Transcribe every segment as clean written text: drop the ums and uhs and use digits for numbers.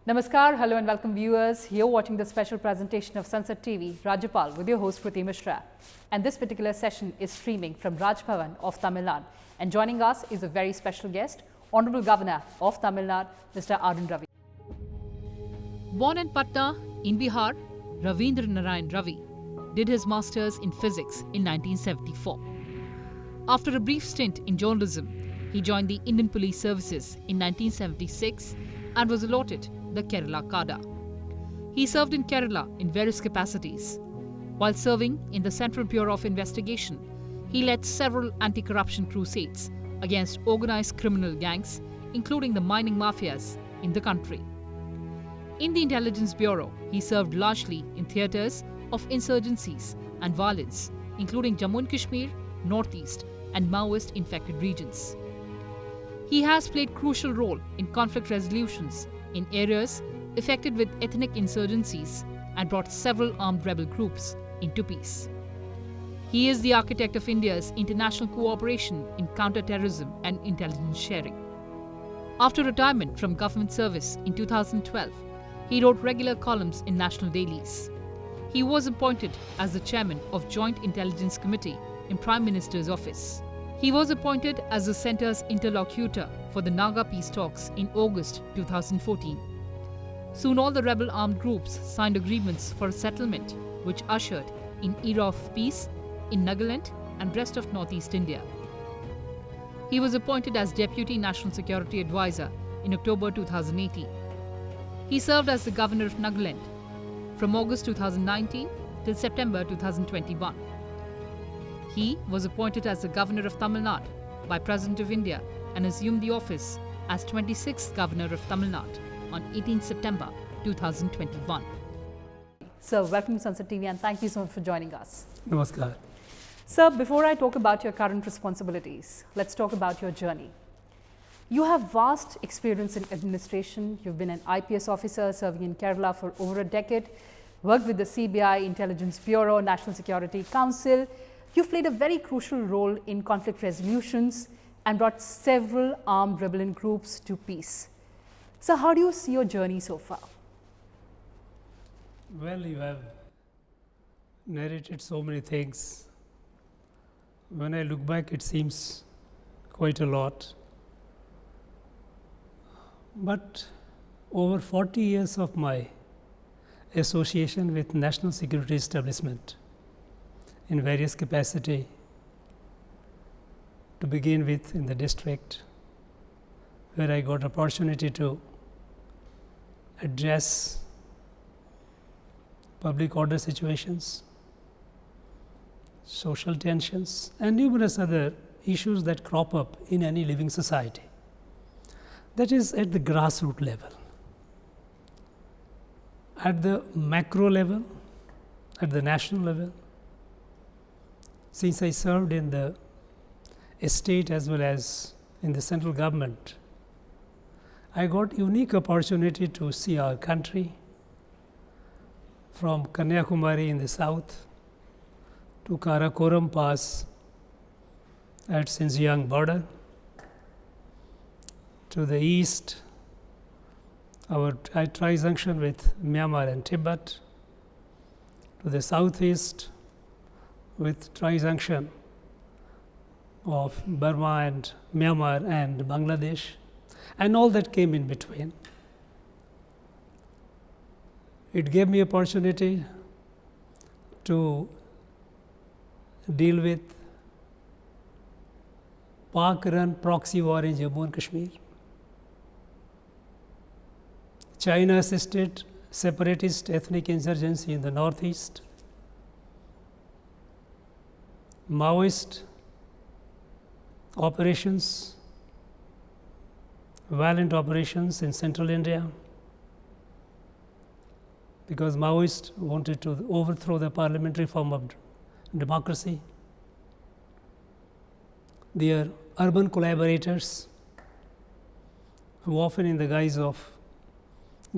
Namaskar, hello and welcome viewers. You're watching the special presentation of Sansad TV, Rajapal, with your host Kruti Mishra. And this particular session is streaming from Raj Bhavan of Tamil Nadu. And joining us is a very special guest, Honorable Governor of Tamil Nadu, Mr. Ravi. Born in Patna, in Bihar, Ravindra Narayan Ravi did his masters in physics in 1974. After a brief stint in journalism, he joined the Indian Police Services in 1976 and was allotted the Kerala Cadre. He served in Kerala in various capacities. While serving in the Central Bureau of Investigation, he led several anti-corruption crusades against organized criminal gangs, including the mining mafias in the country. In the Intelligence Bureau, he served largely in theatres of insurgencies and violence, including Jammu Kashmir, Northeast and Maoist-infected regions. He has played crucial role in conflict resolutions in areas affected with ethnic insurgencies and brought several armed rebel groups into peace. He is the architect of India's international cooperation in counter-terrorism and intelligence sharing. After retirement from government service in 2012, he wrote regular columns in national dailies. He was appointed as the chairman of Joint Intelligence Committee in Prime Minister's office. He was appointed as the centre's interlocutor for the Naga peace talks in August 2014. Soon all the rebel armed groups signed agreements for a settlement which ushered in era of peace in Nagaland and rest of Northeast India. He was appointed as Deputy National Security Advisor in October 2018. He served as the Governor of Nagaland from August 2019 till September 2021. He was appointed as the Governor of Tamil Nadu by President of India and assumed the office as 26th Governor of Tamil Nadu on 18 September 2021. Sir, welcome to Sansad TV and thank you so much for joining us. Namaskar. Sir, before I talk about your current responsibilities, let's talk about your journey. You have vast experience in administration. You've been an IPS officer serving in Kerala for over a decade, worked with the CBI, Intelligence Bureau, National Security Council. You've played a very crucial role in conflict resolutions and brought several armed rebellion groups to peace. So how do you see your journey so far? Well, you have narrated so many things. When I look back, it seems quite a lot. But over 40 years of my association with national security establishment in various capacity, to begin with in the district, where I got opportunity to address public order situations, social tensions, and numerous other issues that crop up in any living society. That is at the grassroots level. At the macro level, at the national level, since I served in the state as well as in the central government, I got unique opportunity to see our country from Kanyakumari in the south to Karakoram Pass at Xinjiang border, to the east, our tri-junction with Myanmar and Tibet, to the southeast with tri-junction of Burma and Myanmar and Bangladesh, and all that came in between. It gave me opportunity to deal with Pak-run proxy war in Jammu and Kashmir, China-assisted separatist ethnic insurgency in the northeast, Maoist operations, violent operations in central India, because Maoists wanted to overthrow the parliamentary form of democracy. Their urban collaborators, who often in the guise of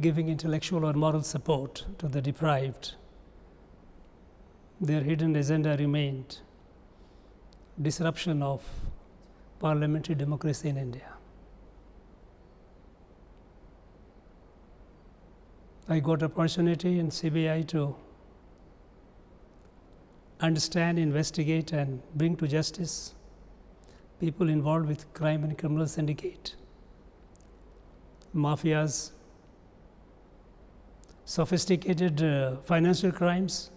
giving intellectual or moral support to the deprived, their hidden agenda remained disruption of parliamentary democracy in India. I got opportunity in CBI to understand, investigate and bring to justice people involved with crime and criminal syndicate, mafias, sophisticated financial crimes,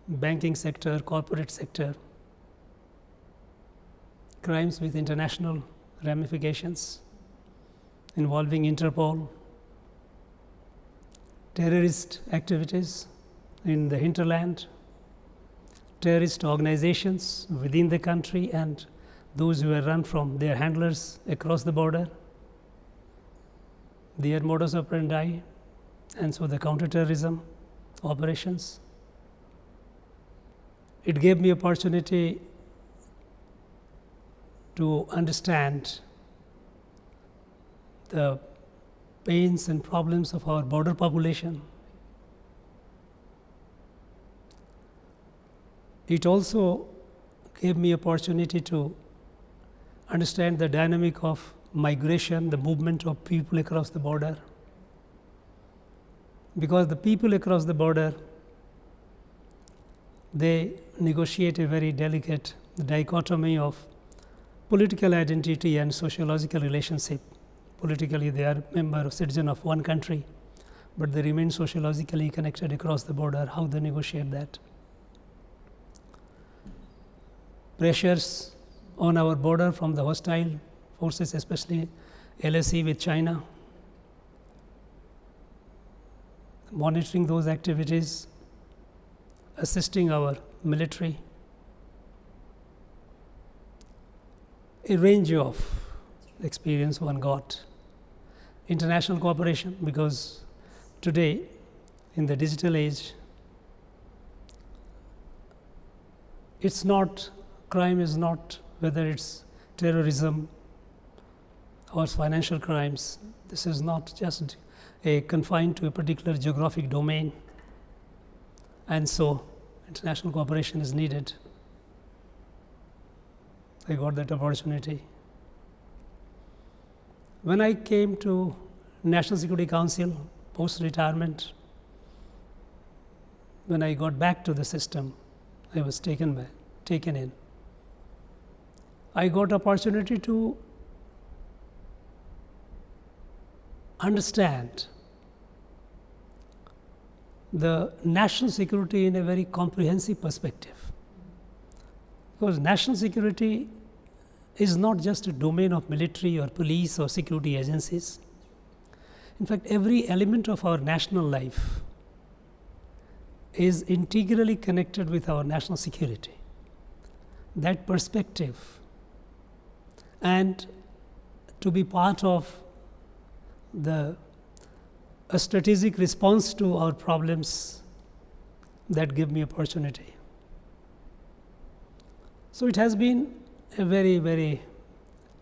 banking sector, corporate sector, crimes with international ramifications involving Interpol, terrorist activities in the hinterland, terrorist organizations within the country and those who were run from their handlers across the border, their modus operandi, and so the counter-terrorism operations. It gave me opportunity to understand the pains and problems of our border population. It also gave me opportunity to understand the dynamic of migration, the movement of people across the border. Because the people across the border, they negotiate a very delicate dichotomy of political identity and sociological relationship. Politically, they are member or citizen of one country, but they remain sociologically connected across the border. How they negotiate that? Pressures on our border from the hostile forces, especially LSE with China, monitoring those activities, assisting our military, a range of experience one got. International cooperation, because today in the digital age, it's not, crime is not whether it's terrorism or financial crimes. This is not just confined to a particular geographic domain, and so international cooperation is needed. I got that opportunity. When I came to National Security Council post-retirement, when I got back to the system, I was taken in. I got opportunity to understand the national security in a very comprehensive perspective. Because national security is not just a domain of military or police or security agencies. In fact, every element of our national life is integrally connected with our national security. That perspective and to be part of a strategic response to our problems, that give me opportunity. So it has been a very, very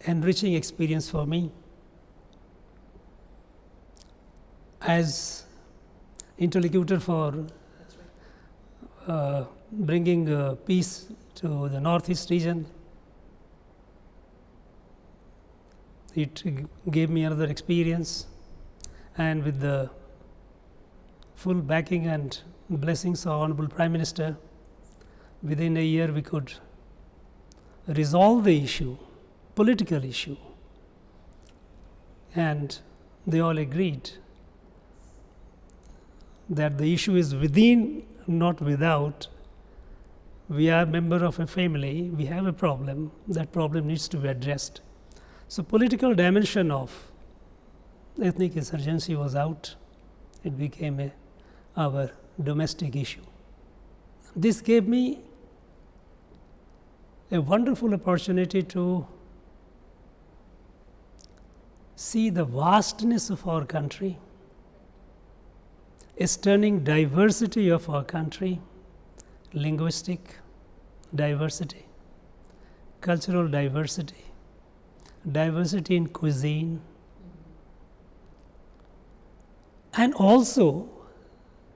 enriching experience for me. As interlocutor for bringing peace to the northeast region, it gave me another experience, and with the full backing and blessings of Honorable Prime Minister, within a year we could resolve the issue, political issue, and they all agreed that the issue is within, not without. We are member of a family, we have a problem, that problem needs to be addressed. So political dimension of ethnic insurgency was out, it became our domestic issue. This gave me a wonderful opportunity to see the vastness of our country, a stunning diversity of our country, linguistic diversity, cultural diversity, diversity in cuisine, and also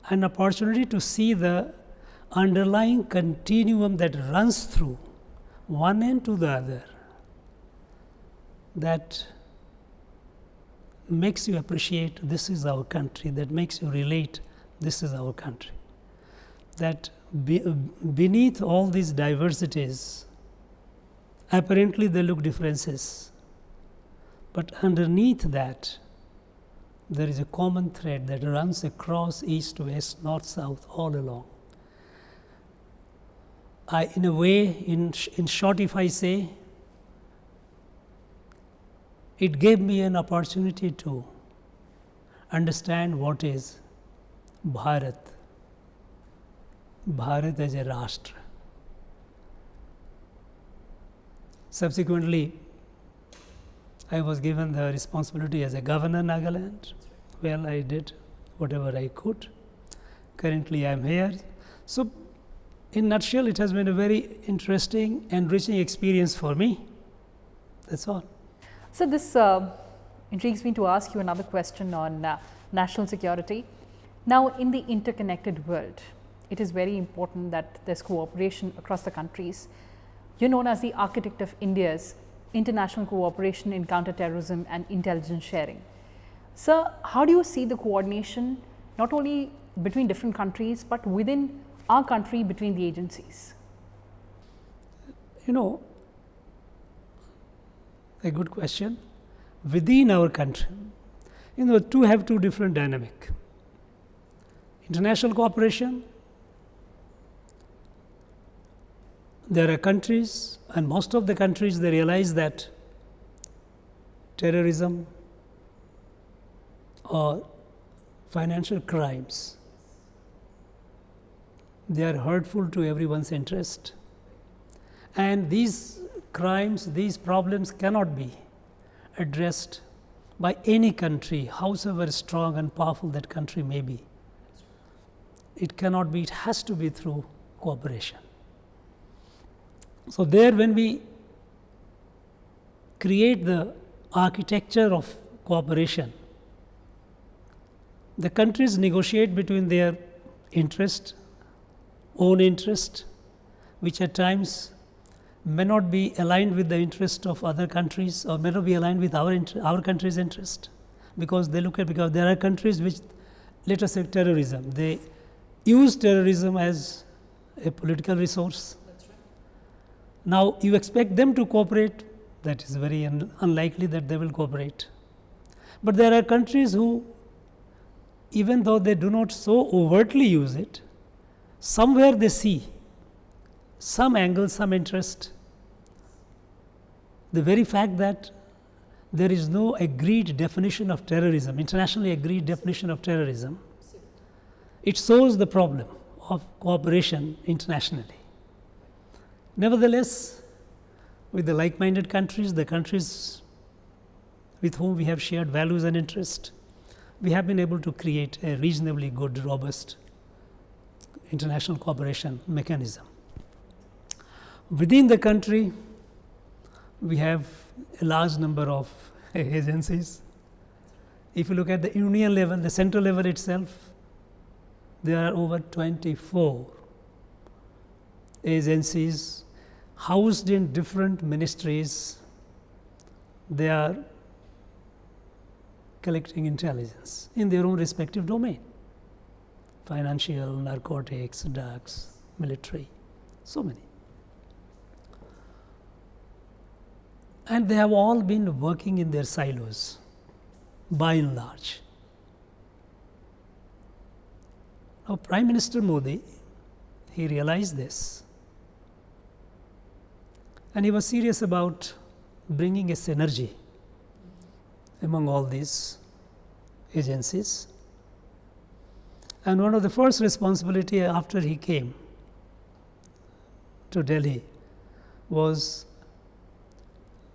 an opportunity to see the underlying continuum that runs through one end to the other, that makes you appreciate this is our country, that makes you relate this is our country. That beneath all these diversities, apparently they look differences, but underneath that there is a common thread that runs across east, west, north, south, all along. In a way, in short, if I say, it gave me an opportunity to understand what is Bharat, Bharat as a Rashtra. Subsequently, I was given the responsibility as a Governor of Nagaland. Well, I did whatever I could. Currently, I am here. So, in a nutshell, it has been a very interesting, enriching experience for me. That's all. So, this intrigues me to ask you another question on national security. Now, in the interconnected world, it is very important that there's cooperation across the countries. You're known as the architect of India's international cooperation in counter-terrorism and intelligence sharing. Sir, how do you see the coordination not only between different countries but within our country between the agencies? You know, a good question. Within our country, you know, have two different dynamic. International cooperation, there are countries, and most of the countries, they realize that terrorism or financial crimes, they are hurtful to everyone's interest. And these crimes, these problems cannot be addressed by any country, howsoever strong and powerful that country may be. It cannot be, it has to be through cooperation. So, there when we create the architecture of cooperation, the countries negotiate between their interest, own interest, which at times may not be aligned with the interest of other countries or may not be aligned with our country's interest, because they look at, because there are countries which, let us say terrorism, they use terrorism as a political resource. Now, you expect them to cooperate, that is very unlikely that they will cooperate. But there are countries who, even though they do not so overtly use it, somewhere they see some angle, some interest. The very fact that there is no agreed definition of terrorism, internationally agreed definition of terrorism, it shows the problem of cooperation internationally. Nevertheless, with the like-minded countries, the countries with whom we have shared values and interest, we have been able to create a reasonably good, robust international cooperation mechanism. Within the country, we have a large number of agencies. If you look at the union level, the central level itself, there are over 24 agencies housed in different ministries. They are collecting intelligence in their own respective domain: financial, narcotics, drugs, military, so many. And they have all been working in their silos, by and large. Now, Prime Minister Modi, he realized this, and he was serious about bringing a synergy among all these agencies. And one of the first responsibility after he came to Delhi was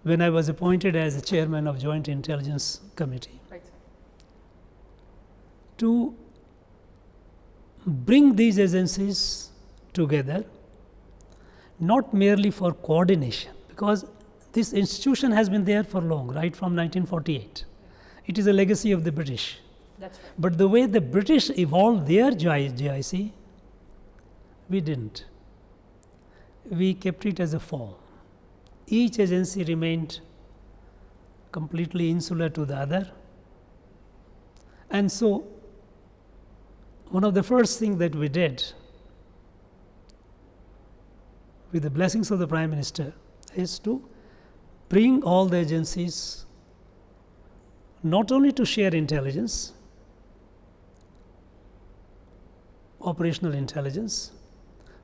when I was appointed as the chairman of Joint Intelligence Committee, Right. to bring these agencies together, not merely for coordination, because this institution has been there for long, right from 1948. It is a legacy of the British. That's right. But the way the British evolved their JIC, we didn't. We kept it as a form. Each agency remained completely insular to the other, And so, one of the first things that we did, with the blessings of the Prime Minister, is to bring all the agencies not only to share intelligence, operational intelligence,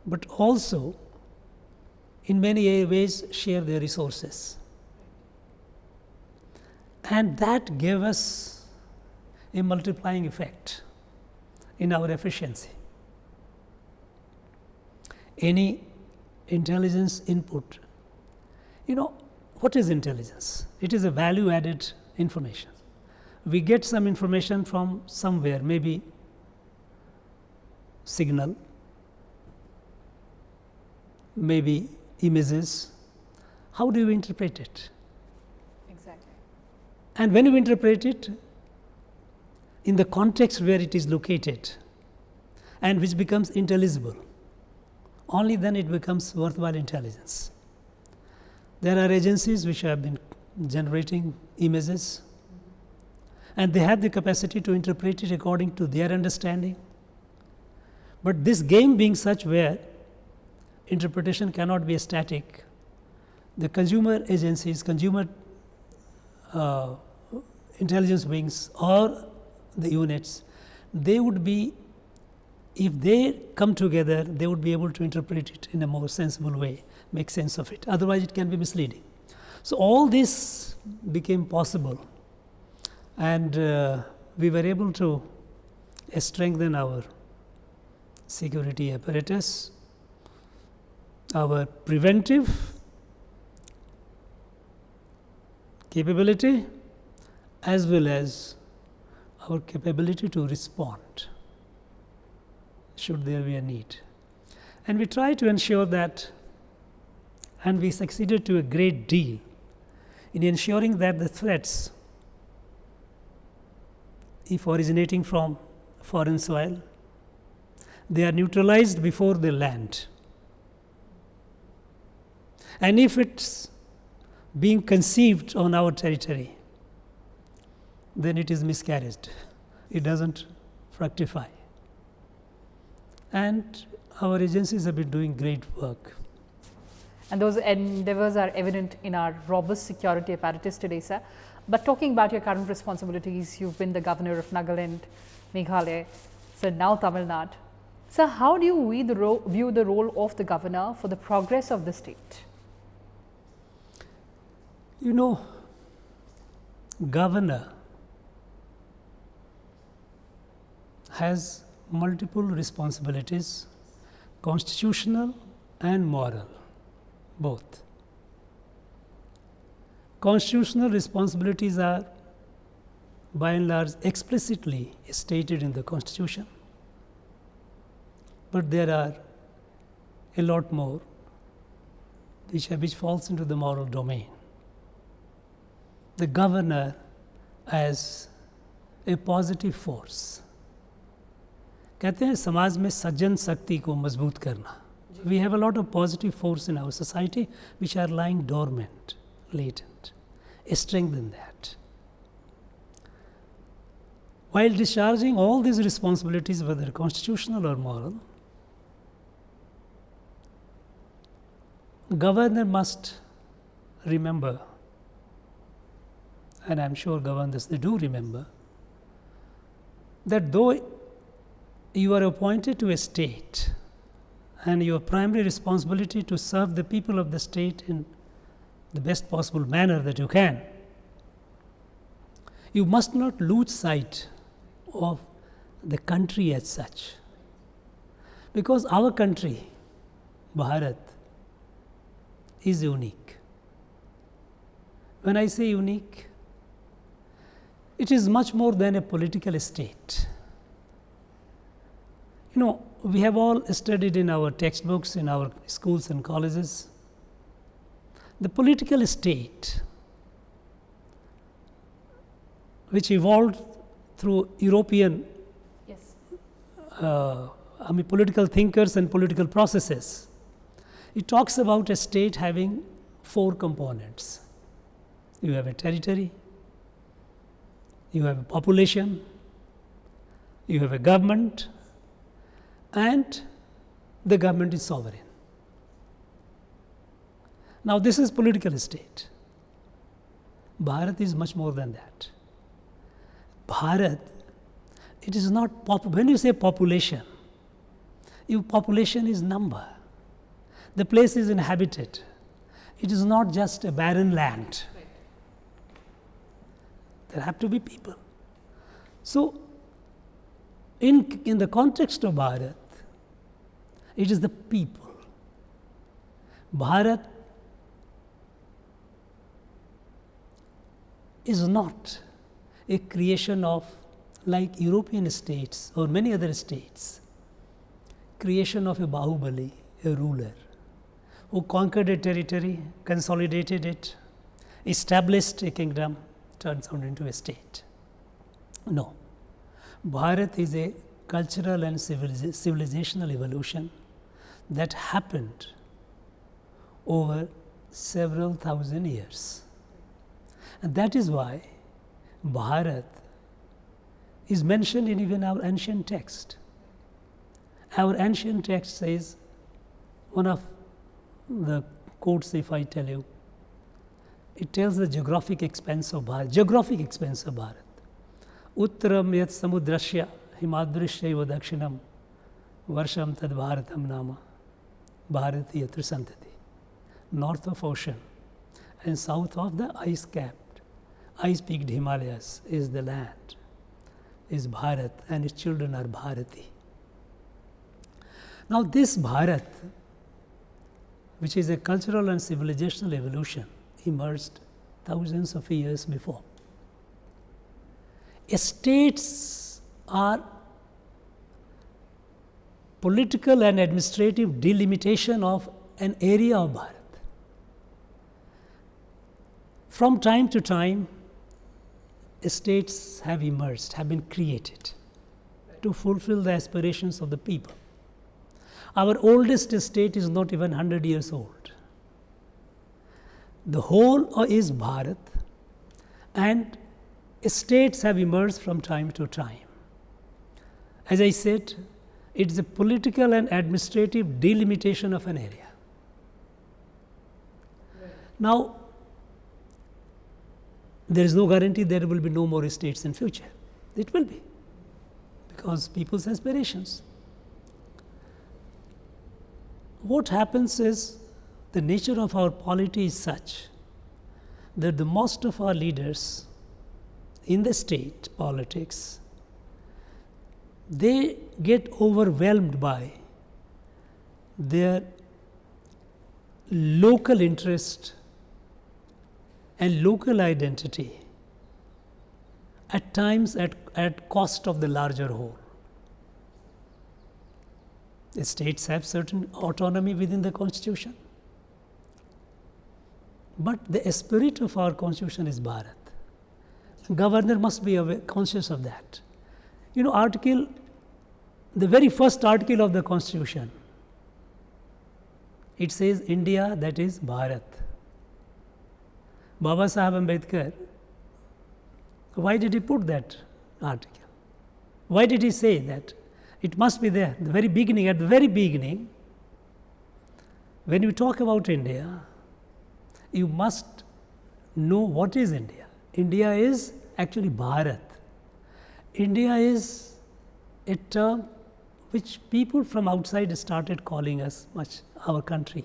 but also in many ways share their resources. And that gave us a multiplying effect in our efficiency. Any intelligence input, what is intelligence? It is a value added information. We get some information from somewhere, maybe signal, maybe images. How do you interpret it? Exactly. And when you interpret it in the context where it is located and which becomes intelligible, only then it becomes worthwhile intelligence. There are agencies which have been generating images, and they have the capacity to interpret it according to their understanding. But this game being such where interpretation cannot be static, the consumer agencies, consumer intelligence wings or the units, they would be, if they come together, they would be able to interpret it in a more sensible way, make sense of it. Otherwise, it can be misleading. So, all this became possible, and we were able to strengthen our security apparatus, our preventive capability, as well as our capability to respond should there be a need. And we try to ensure that, and we succeeded to a great deal in ensuring that the threats, if originating from foreign soil, they are neutralized before they land. And if it's being conceived on our territory, then it is miscarried. It doesn't fructify. And our agencies have been doing great work. And those endeavors are evident in our robust security apparatus today, sir. But talking about your current responsibilities, you've been the Governor of Nagaland, Meghalaya, so now Tamil Nadu. So, how do you view the role of the governor for the progress of the state? Governor has multiple responsibilities, constitutional and moral, both. Constitutional responsibilities are by and large explicitly stated in the Constitution, but there are a lot more which falls into the moral domain. The governor as a positive force, कहते हैं समाज में सज्जन शक्ति को मजबूत करना. We have a lot of positive force in our society which are lying dormant, latent. Strengthen that. While discharging all these responsibilities, whether constitutional or moral, governor must remember, and I am sure governors, they do remember, that though you are appointed to a state and your primary responsibility to serve the people of the state in the best possible manner that you can, you must not lose sight of the country as such. Because our country, Bharat, is unique. When I say unique, it is much more than a political state. We have all studied in our textbooks, in our schools and colleges, the political state which evolved through European political thinkers and political processes. It talks about a state having 4 components. You have a territory, you have a population, You have a government, and the government is sovereign. Now this is political state. Bharat is much more than that. Bharat, it is not, when you say population, your population is number. The place is inhabited. It is not just a barren land. Right. There have to be people. So, in the context of Bharat, it is the people. Bharat is not a creation of, like European states or many other states, creation of a Bahubali, a ruler, who conquered a territory, consolidated it, established a kingdom, turns out into a state. No. Bharat is a cultural and civilizational evolution that happened over several thousand years. And that is why Bharat is mentioned in even our ancient text. Our ancient text says, one of the quotes, if I tell you, it tells the geographic expanse of Bharat. Uttaram yat samudrasya himadrishya dakshinam varsham tad bharatam nama bharati yatra santati. North of ocean and south of the ice-capped, ice-peaked Himalayas is the land, is Bharat, and its children are Bharati. Now this Bharat, which is a cultural and civilizational evolution, emerged thousands of years before. States are political and administrative delimitation of an area of Bharat. From time to time, states have emerged, have been created to fulfill the aspirations of the people. Our oldest state is not even 100 years old. The whole is Bharat, and states have emerged from time to time. As I said, it is a political and administrative delimitation of an area. Right. Now, there is no guarantee there will be no more states in future. It will be, because people's aspirations. What happens is, the nature of our polity is such that the most of our leaders in the state politics, they get overwhelmed by their local interest and local identity, at times at cost of the larger whole. The states have certain autonomy within the constitution, but the spirit of our constitution is Bharat. Governor must be conscious of that. You know, the very first article of the constitution, it says India, that is Bharat. Baba Saheb Ambedkar, why did he put that article? Why did he say that? It must be there. At the very beginning, when you talk about India, you must know what is India. India is actually Bharat. India is a term which people from outside started calling us our country.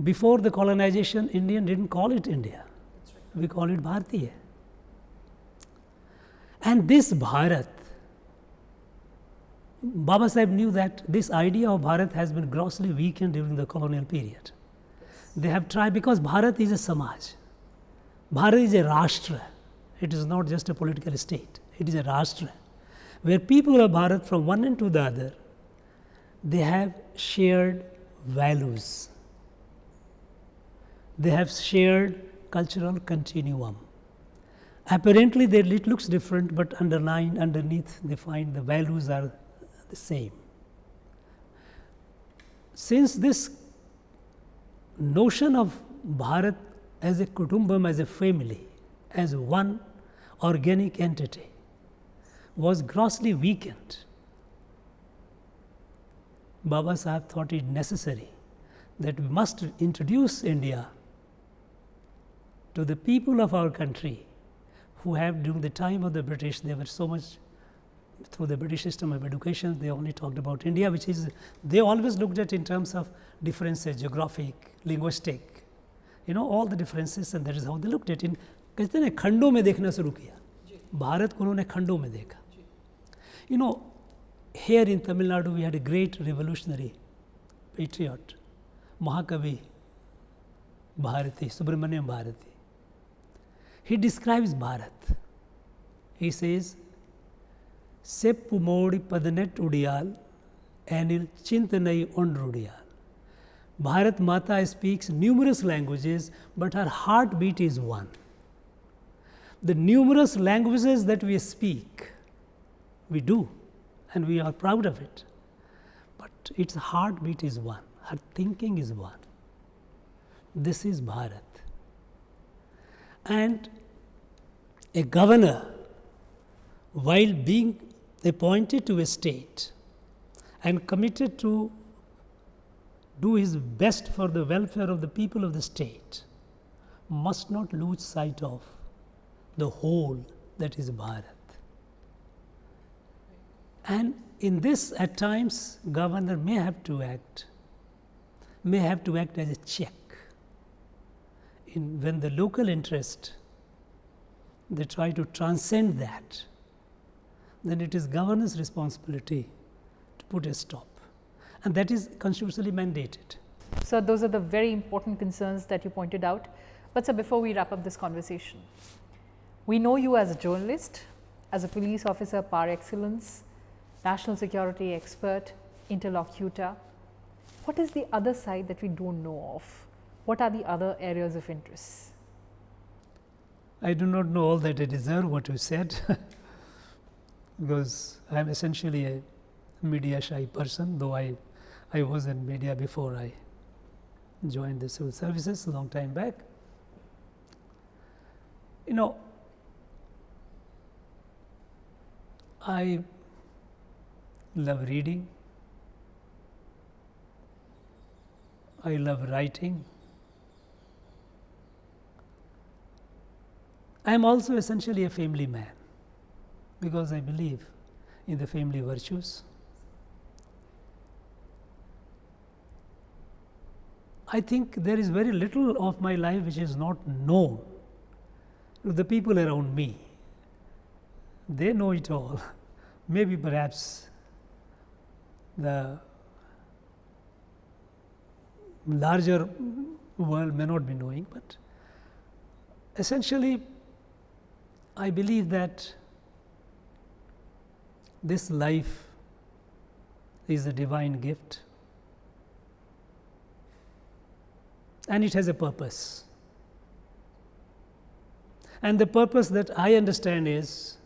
Before the colonization, Indian didn't call it India. We call it Bharatiya. And this Bharat, Baba Saheb knew that this idea of Bharat has been grossly weakened during the colonial period. They have tried, because Bharat is a Samaj. Bharat is a Rashtra. It is not just a political state. It is a Rashtra, where people of Bharat from one end to the other, they have shared values. They have shared cultural continuum. Apparently, it looks different, but underneath, they find the values are the same. Since this notion of Bharat as a kutumbam, as a family, as one organic entity, was grossly weakened. Baba Sahib thought it necessary that we must introduce India to the people of our country who have, during the time of the British, they were so much through the British system of education, they only talked about India, which is, they always looked at in terms of differences, geographic, linguistic, all the differences, and that is how they looked at it. कहते हैं खंडों में देखना शुरू किया, भारत को उन्होंने खंडों में देखा. Here in Tamil Nadu we had a great revolutionary patriot, Mahakavi Bharati, Subramaniam Bharati. He describes Bharat. He says, Seppu modi padanet udiyal, anil chintanai ondrudiyal. Bharat Mata speaks numerous languages, but her heartbeat is one. The numerous languages that we speak, we do, and we are proud of it. But its heartbeat is one, her thinking is one. This is Bharat. And a governor, while being appointed to a state and committed to do his best for the welfare of the people of the state, must not lose sight of the whole that is Bharat. And in this, at times, governor may have to act as a check. When the local interest, they try to transcend that, then it is governor's responsibility to put a stop. And that is constitutionally mandated. So those are the very important concerns that you pointed out. But sir, before we wrap up this conversation, we know you as a journalist, as a police officer par excellence, national security expert, interlocutor. What is the other side that we don't know of? What are the other areas of interest? I do not know all that I deserve what you said because I am essentially a media shy person, though I was in media before I joined the civil services a long time back. I love reading, I love writing. I am also essentially a family man because I believe in the family virtues. I think there is very little of my life which is not known to the people around me. They know it all. Maybe perhaps the larger world may not be knowing, but essentially I believe that this life is a divine gift and it has a purpose. And the purpose that I understand is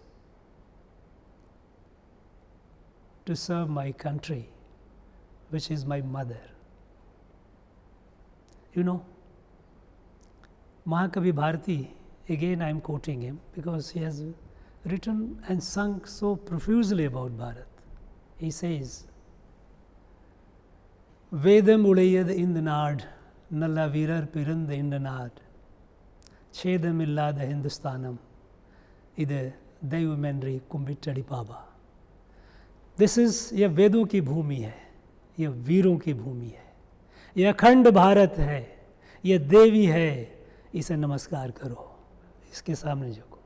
to serve my country, which is my mother. Mahakavi Bharati, again I am quoting him because he has written and sung so profusely about Bharat. He says, Vedam ulayad indanad, nalla virar pirand indanad, chedam illada Hindustanam, ide Daivumenri kumbittadi paba. This is, यह वेदों की भूमि है, यह वीरों की भूमि है, यह अखंड भारत है, यह देवी है, इसे नमस्कार करो, इसके सामने झुको.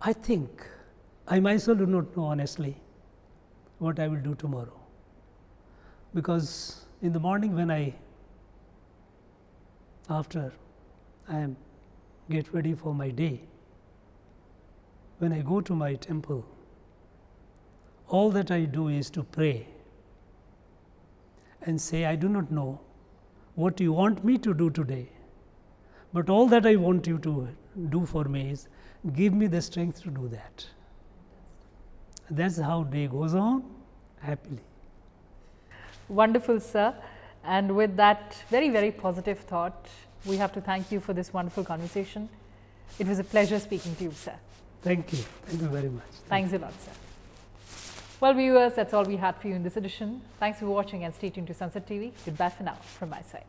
I think, I myself do not know honestly what I will do tomorrow, because in the morning when after I get ready for my day, when I go to my temple, all that I do is to pray and say, I do not know what you want me to do today, but all that I want you to do for me is give me the strength to do that. That's how day goes on happily. Wonderful, sir. And with that very, very positive thought, we have to thank you for this wonderful conversation. It was a pleasure speaking to you, sir. Thank you. Thank you very much. Thanks a lot, sir. Well, viewers, that's all we had for you in this edition. Thanks for watching and stay tuned to Sansad TV. Goodbye for now from my side.